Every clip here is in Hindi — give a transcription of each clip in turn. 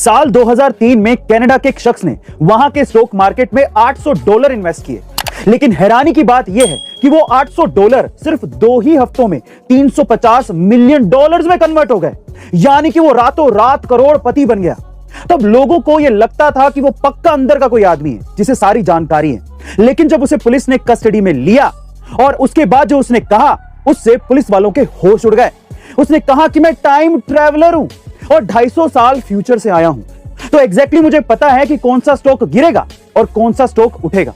साल 2003 में कनाडा के एक शख्स ने वहां के स्टॉक मार्केट में $800 इन्वेस्ट किए। लेकिन हैरानी की बात यह है कि वो $800 सिर्फ 2 ही हफ्तों में $350 मिलियन में कन्वर्ट हो गए। यानी कि वो रातों रात करोड़पति बन गया। तब लोगों को यह लगता था कि वो पक्का अंदर का कोई आदमी है जिसे सारी जानकारी है। लेकिन जब उसे पुलिस ने कस्टडी में लिया और उसके बाद जो उसने कहा, उससे पुलिस वालों के होश उड़ गए। उसने कहा कि मैं टाइम ट्रैवलर हूं और 250 साल फ्यूचर से आया हूं, तो एग्जैक्टली मुझे पता है कि कौन सा स्टॉक गिरेगा और कौन सा स्टॉक उठेगा।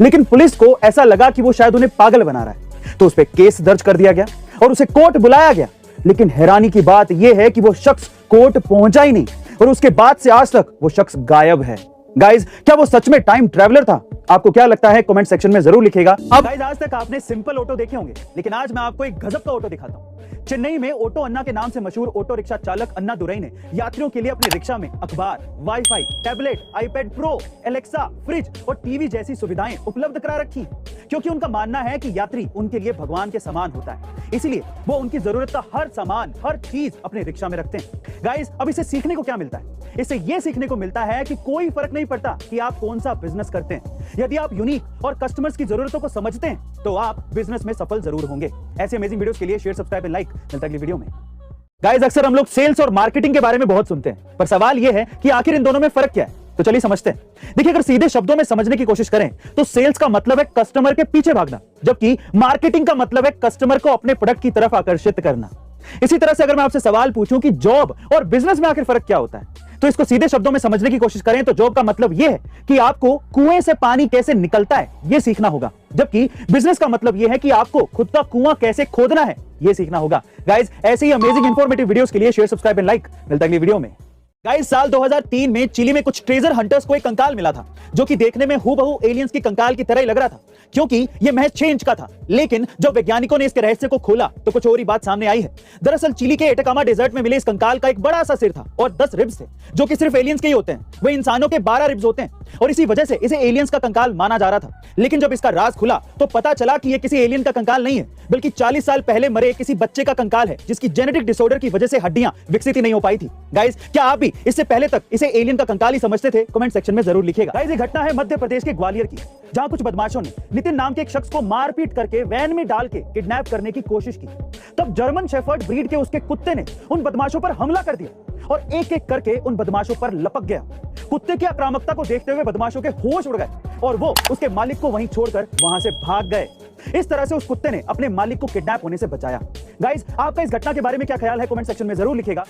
लेकिन पुलिस को ऐसा लगा कि वो शायद उन्हें पागल बना रहा है, तो उस पर केस दर्ज कर दिया गया और उसे कोर्ट बुलाया गया। लेकिन हैरानी की बात यह है कि वो शख्स कोर्ट पहुंचा ही नहीं और उसके बाद से आज तक वो शख्स गायब है। गाइज, क्या वो सच में टाइम ट्रैवलर था? आपको क्या लगता है कमेंट सेक्शन में जरूर लिखिएगा। अब गाइज, आज तक आपने सिंपल ऑटो देखे होंगे, लेकिन आज मैं आपको एक गजब का ऑटो दिखाता हूं। चेन्नई में ऑटो अन्ना के नाम से मशहूर ऑटो रिक्शा चालक अन्ना दुरई ने यात्रियों के लिए अपने रिक्शा में अखबार, wifi, tablet, iPad pro, Alexa, fridge और टीवी जैसी सुविधाएं उपलब्ध करा रखी, क्योंकि उनका मानना है कि यात्री उनके लिए भगवान के समान होता है। इसीलिए वो उनकी जरूरत का हर सामान, हर चीज अपने रिक्शा में रखते हैं। गाइस, अब इसे सीखने को क्या मिलता है? इससे यह सीखने को मिलता है कि कोई फर्क नहीं पड़ता कि आप कौन सा बिजनेस करते हैं। यदि आप यूनिक और कस्टमर्स की जरूरतों को समझते हैं तो आप बिजनेस में सफल जरूर होंगे। ऐसे अमेजिंग वीडियोस के लिए शेयर, सब्सक्राइब एंड लाइक। मिलता है अगली वीडियो में। गाइस, अक्सर हम लोग सेल्स और मार्केटिंग के बारे में बहुत सुनते हैं, पर सवाल यह है कि आखिर इन दोनों में फर्क क्या है। तो चलिए समझते हैं। देखिए, अगर सीधे शब्दों में समझने की कोशिश करें तो सेल्स का मतलब है कस्टमर के पीछे भागना, जबकि मार्केटिंग का मतलब है कस्टमर को अपने प्रोडक्ट की तरफ आकर्षित करना। इसी तरह से अगर मैं आपसे सवाल पूछूं कि जॉब और बिजनेस में आखिर फर्क क्या होता है, तो इसको सीधे शब्दों में समझने की कोशिश करें तो जॉब का मतलब यह है कि आपको कुएं से पानी कैसे निकलता है यह सीखना होगा, जबकि बिजनेस का मतलब यह है कि आपको खुद का कुआं कैसे खोदना है यह सीखना होगा। गाइस, ऐसे ही अमेजिंग इंफॉर्मेटिव वीडियोस के लिए शेयर, सब्सक्राइब एंड लाइक। मिलता है अगली वीडियो में। गाइस, साल 2003 में चिली में कुछ ट्रेजर हंटर्स को एक कंकाल मिला था, जो कि देखने में हूबहू एलियंस की कंकाल की तरह ही लग रहा था, क्योंकि यह महज 6 इंच का था। लेकिन जब वैज्ञानिकों ने इसके रहस्य को खोला तो कुछ और ही बात सामने आई है। दरअसल चिली के एटाकामा डेजर्ट में मिले इस कंकाल का एक बड़ा सा सिर था और 10 रिब्स थे, जो कि सिर्फ एलियंस के ही होते हैं। वह इंसानों के 12 रिब्स होते हैं और इसी वजह से इसे एलियंस का कंकाल माना जा रहा था। लेकिन जब इसका राज खुला तो पता चला कि यह किसी एलियन का कंकाल नहीं है, बल्कि 40 साल पहले मरे किसी बच्चे का कंकाल है, जिसकी जेनेटिक डिसऑर्डर की वजह से हड्डियां विकसित ही नहीं हो पाई थी। गाइस, क्या आप भी इससे पहले तक इसे एलियन का कंकाल ही समझते थे? कमेंट सेक्शन में जरूर लिखिएगा। गाइस, ये घटना है मध्य प्रदेश के ग्वालियर की, जहां कुछ बदमाशों ने नितिन नाम के एक शख्स को मारपीट करके वैन में डाल के किडनैप करने की कोशिश की। तब जर्मन शेफर्ड ब्रीड के उसके कुत्ते ने उन बदमाशों पर हमला कर दिया और एक एक करके उन बदमाशों पर लपक गया। कुत्ते की आक्रामकता को देखते हुए बदमाशों के होश उड़ गए और वो उसके मालिक को वहीं छोड़कर वहां से भाग गए। इस तरह से उस कुत्ते ने अपने मालिक को किडनैप होने से बचाया। गाइस, आपका इस घटना के बारे में क्या ख्याल है? कमेंट सेक्शन में जरूर लिखिएगा।